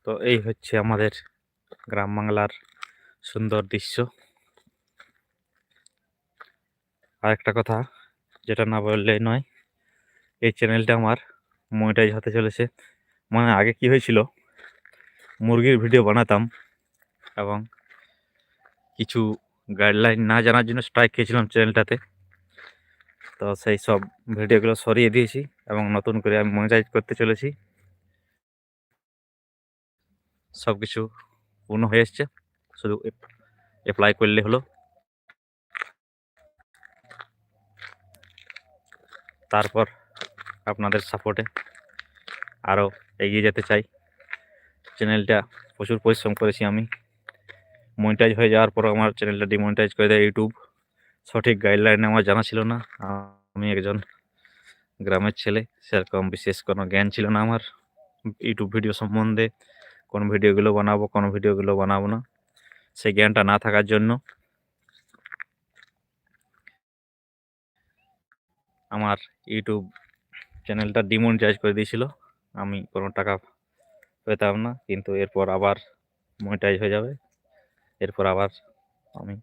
তো এই হচ্ছে আমাদের গ্রাম বাংলার সুন্দর দৃশ্য। আরেকটা কথা যেটা না বললেই নয়, এই চ্যানেলটা আমার মনিটাইজ হতে চলেছে। মানে আগে কি হয়েছিল, মুরগির ভিডিও বানাতাম এবং কিছু গাইডলাইন না জানার জন্য স্ট্রাইক খেয়েছিলাম চ্যানেলটাতে। তো সেই সব ভিডিওগুলো সরিয়ে দিয়েছি এবং নতুন করে আমি মনিটাইজ করতে চলেছি। সব কিছু পূর্ণ হয়ে এসছে, শুধু অ্যাপ্লাই করলে হলো। তারপর আপনাদের সাপোর্টে আরও এগিয়ে যেতে চাই। চ্যানেলটা প্রচুর পরিশ্রম করেছি আমি। মনিটাইজ হয়ে যাওয়ার পর আমার চ্যানেলটা ডিমনিটাইজ করে দেয় ইউটিউব। সঠিক গাইডলাইন আমার জানা ছিল না। আমি একজন গ্রামের ছেলে, সেরকম বিশেষ কোনো জ্ঞান ছিল না আমার ইউটিউব ভিডিও সম্বন্ধে। কোন ভিডিওগুলো বানাবো, কোন ভিডিওগুলো বানাবো না, সেই জ্ঞানটা না থাকার জন্য আমার ইউটিউব চ্যানেলটা ডিমনিটাইজ করে দিয়েছিল। আমি কোনো টাকা পেতাম না, কিন্তু এরপর আবার মনিটাইজ হয়ে যাবে। এরপর আবার আমি